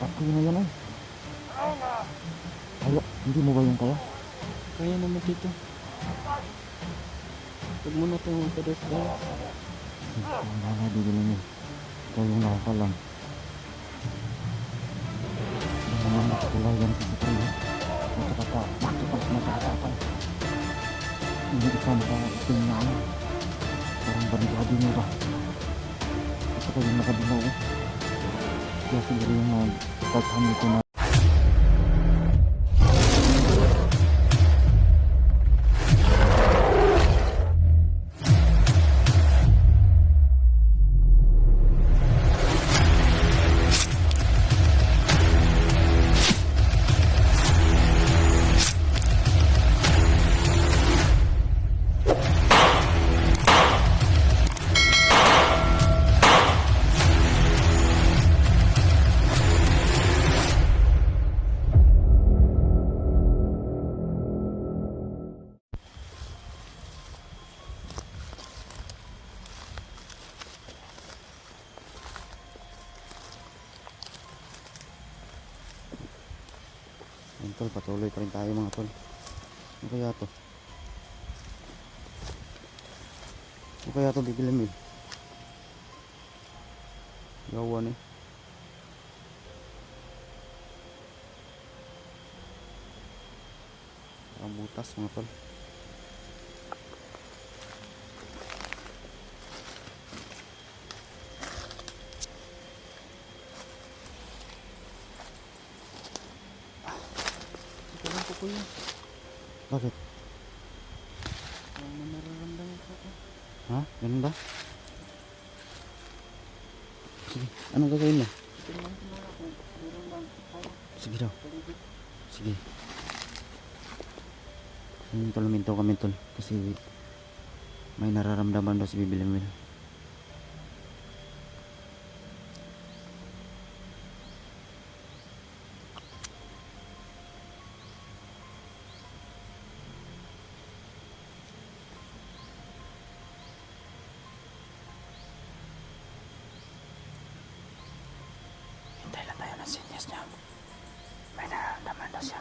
Pati na yan ay. Kaya, hindi mo ba yung kaya? Kaya naman dito. Huwag mo na itong pedas-pedas. Ang mga bibili mo. Ikaw yung nakaka lang. Ang mga nakakulayan sa sipri. Nakakata. Nakipas nakakatapan. Hindi ka makatingnan. Parang banigado mo ba? Ito ka yung nakabinaw. Kaya siguro yung nagtatami ko na. Ayun tol, patuloy pa rin tayo mga tol. Ano kaya to? Ano kaya to bibilin mo? Gawan eh. Ang butas mga tol. Ito lang po kuya. Bakit? Ano nararamdaman ko ako? Ha? Ganun ba? Sige, anong gagawin mo? Tingnan ko na ako. Meron lang. Sige daw. Paligid. Sige. Yung tol, minto kami tol. Kasi may nararamdaman daw si Bibilimil. Hintay lang tayo ng sinyas niya. May nararamdaman daw siya.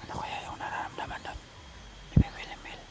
Ano kaya yung nararamdaman doon ni Bibilimil?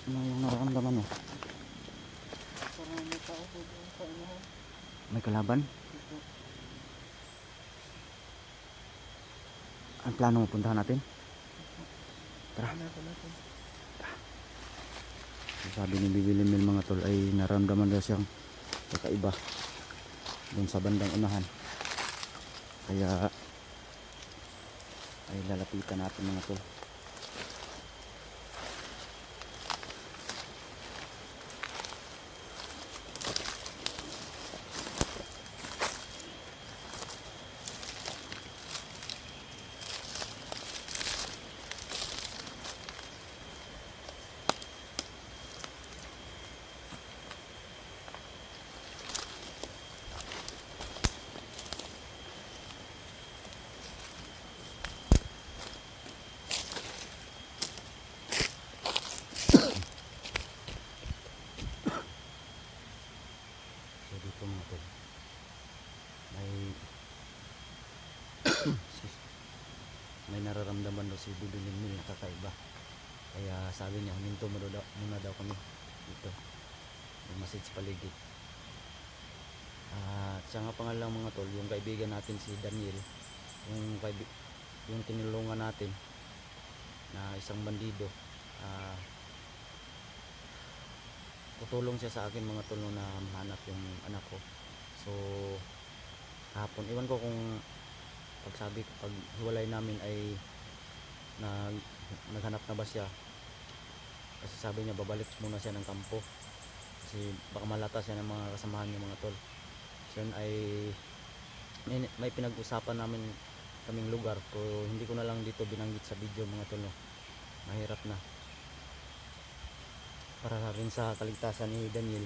Ano yung nararamdaman mo? Parang may tao po doon sa inahan. May kalaban? Ito. Ang plano mo, puntahan natin? Tara. Hanapin natin. Sabi ni Bibilimil mga tol ay nararamdaman daw siyang kakaiba. dun sa bandang unahan. Kaya ay lalapitan natin mga tol. So dito mga tol, may may nararamdaman daw si Bibiling Mil na kakaiba. Kaya sabi niya huminto muna daw kami dito. May message paligid. At siya nga pangalang mga tol, yung kaibigan natin si Daniel, yung tinulungan natin na isang bandido. Tutulong siya sa akin mga tol na mahanap yung anak ko. So kahapon, iwan ko kung pag hiwalay namin ay naghanap na ba siya, kasi sabi niya babalik muna siya ng kampo kasi baka malata siya ng mga kasamahan niya mga tol. So yun ay may pinag-usapan namin kaming lugar, so hindi ko na lang dito binanggit sa video mga tol, no? Mahirap na para rin sa kaligtasan ni Daniel,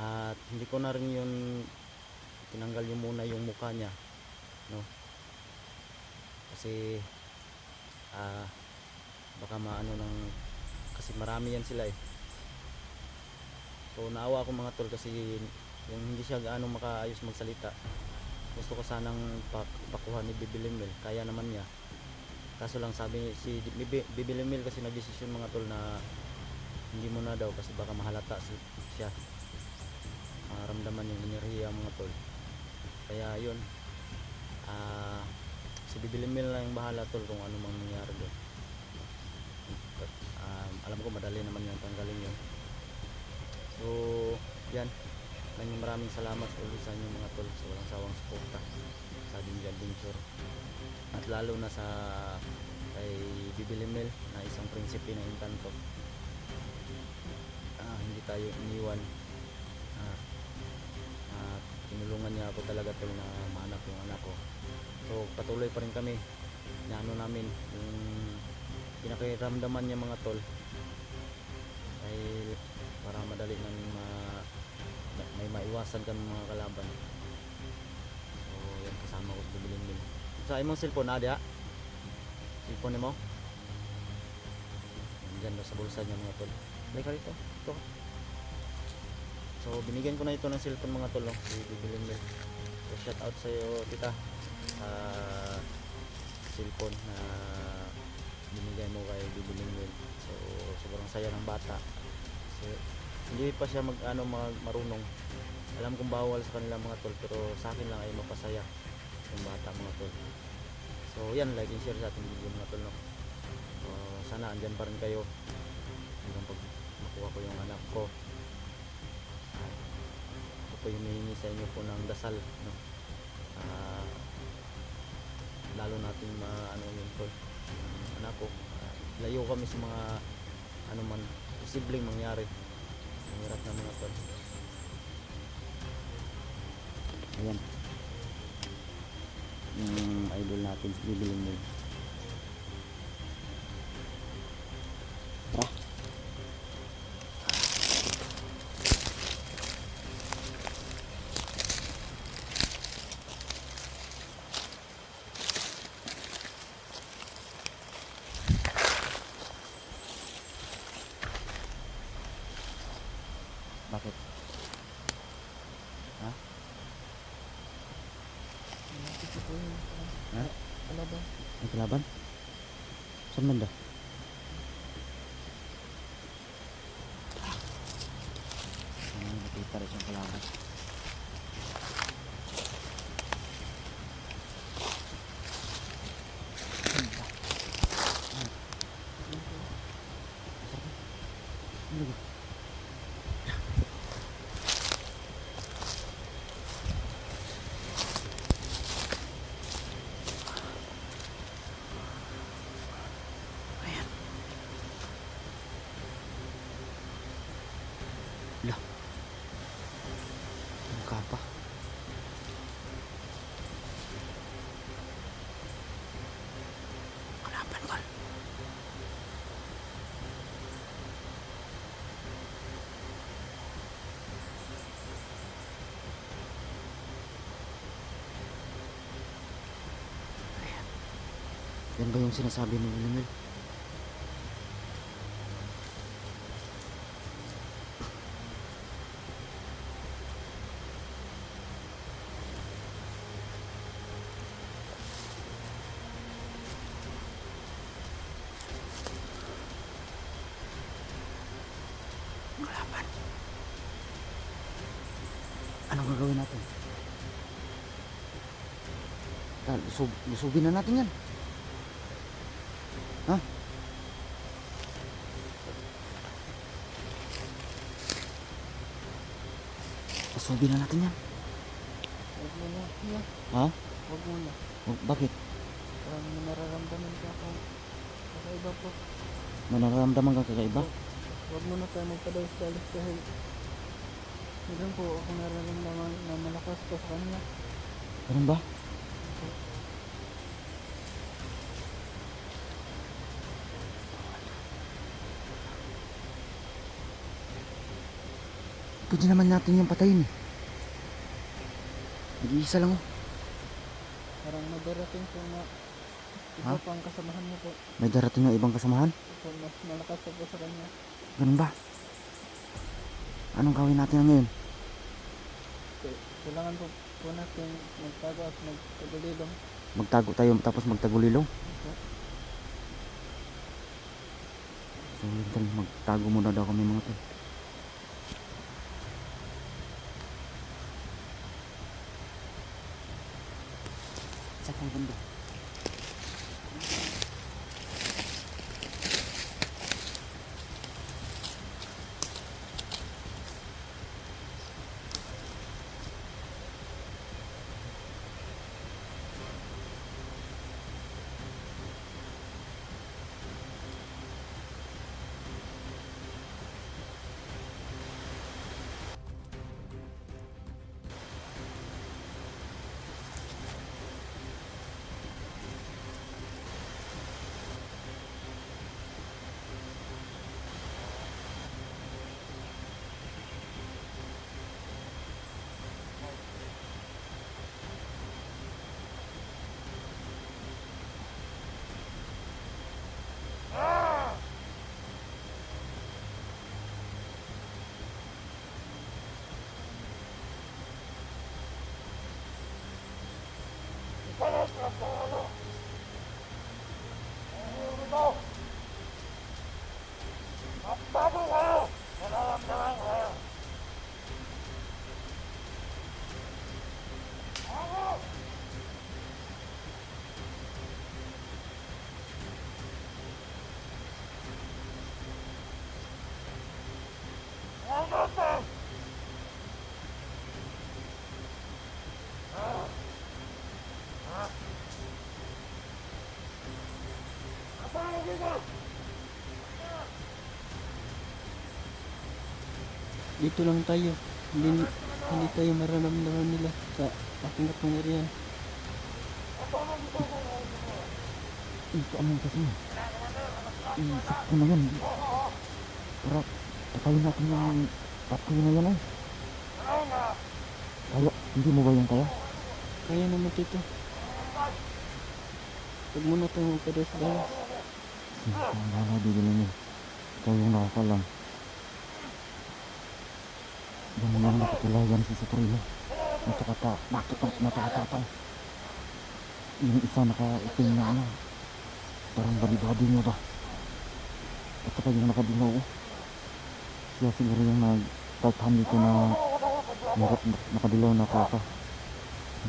at hindi ko na rin yun tinanggal yung muna yung mukha niya, no? Kasi baka maano ng, kasi marami yan sila eh. So naawa ako mga tol kasi yung hindi siya gaano makaayos magsalita. Gusto ko sanang pakuha ni Bibiling Mil, kaya naman niya. Kaso lang sabi si Bibiling Mil kasi nagdesisyon mga tol na hindi mo na daw kasi baka mahalata siya, maramdaman yung enerhiya mga tol. Kaya yun, si Bibiling Mil lang yung bahala tol kung ano mang nangyari doon. Alam ko madali naman yung tanggalin yun. So yan, maraming salamat ulit sa inyo mga tol sa walang sawang suporta sa Dingy Adventure, at lalo na sa kay Bibiling Mil na isang prinsipe ng Encanto. Hindi tayo iniwan, tinulungan niya ako talaga tol na mahanap yung anak ko. So patuloy pa rin kami na ano namin, yung pinakiramdaman niya mga tol ay para madali nang may maiwasan kami mga kalaban. So yan, kasama ko sa Bibiling Mil. Sa imong cellphone ada, cellphone mo dyan sa bulsa niya mga tol. Balik ka rito, ito. So binigyan ko na ito ng cellphone mga tol, no? Si Bibiling Mil. So shout out sa iyo tita, cellphone na binigay mo kay Bibiling Mil. So sobrang saya ng bata. So, hindi pa siya marunong. Alam kong bawal sa kanila mga tol, pero sa akin lang ay mapasaya yung bata mga tol. So yan, like and share sa ating video mga tol, no? So sana andyan pa rin kayo hanggang pag makuha ko yung anak ko. Ako po humihingi sa inyo po ng dasal, no? Lalo natin yung tol, yung anak ko, layo kami sa mga ano man posibleng mangyari. Mahirap na mga tol. Ayan yung idol natin si Bibiling Mil. Bakit? Ha? Ha? Kalaban. May kalaban? Saan banda? Nakita rin siyang kalaban. Yan ba yung sinasabi mo, Emil? Kalaban. Anong gagawin natin? Lusubin na natin yan. Ha? Lusubin na natin yan. Huwag mo na. Yeah. Ha? Huwag mo na. Bakit? Parang may nararamdaman ka akong kakaiba po. May nararamdaman kang kakaiba? Huwag mo na tayo magpadalos-dalos dahil meron po akong nararamdaman na malakas pa sa kanya. Ganun ba? Pwede naman natin yung patayin eh. Nag-iisa lang oh. Parang madarating po na Ha? iba pang kasamahan niya po. May darating na ibang kasamahan? So, mas malakas pa po sa kanya. Ganun ba? Anong gawin natin ngayon? Kailangan po natin magtago at magpagulilong. Magtago tayo tapos magtagulilong? So yun, magtago muna daw kami mga tol. Sa kang banda. Dito lang tayo. Hindi tayo mararamdaman nila sa ating kapangyarihan. Ito ano kasi isip ko na yan. Para patayin natin yung tatlo na yan ay. Kaya, hindi mo ba yung kaya? Kaya naman dito. Huwag muna tayo magpadalos-dalos. Wala bibili niyo. Ikaw yung nakakalam. Yung mga nakatulayan si Saturino. Nakakatapang. Yung isa nakaitim na ano. Parang bali-bali niyo ba? At saka yung nakadilaw. Siya siguro yung nagtaghan dito na nakadilaw na kaka.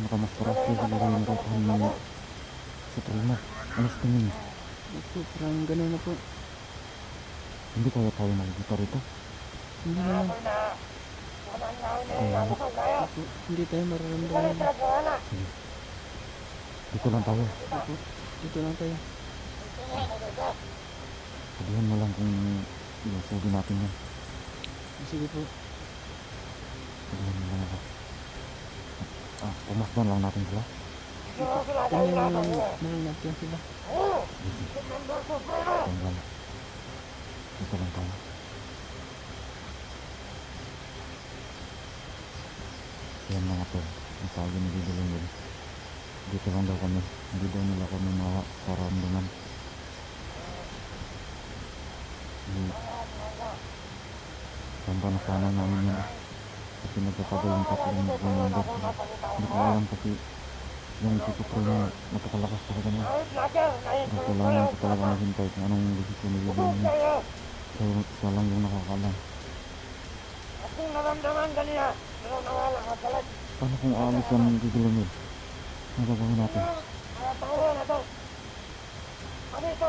Nakamaskara siya siguro yung nagtaghan ng Saturino. Ano sa tingin niyo? Ito, parang gano'n na po. Hindi kaya tayo makikita rito? Hindi naman. Kaya Ito, hindi tayo mararamdaman. dito lang tayo. Dito lang tayo. Sabihan mo lang kung iusugin natin yan. Sige po. Sabihan mo lang ako. Pumasdan lang natin sila. Tingnan mo lang natin sila. Tingnan. Dito lang tayo. Yan mga to. Ang sabi ni Bidulong yun. dito lang daw kami, hindi daw nila kami makaramdaman. Tamba na sana namin yun kasi nagtatagal yung tatlong commander. Hindi ko alam kasi yung isip ko yung napakalakas talaga niya. Pero kailangan ko talaga maghintay kung anong desisyon nila niya. Kaya siya lang yung nakakaalam. Akong naramdaman kanina, nawala ka talag. Paano kung aalis yan gigilamid? Ano gagawin natin? Mga tao na to. Ano ito,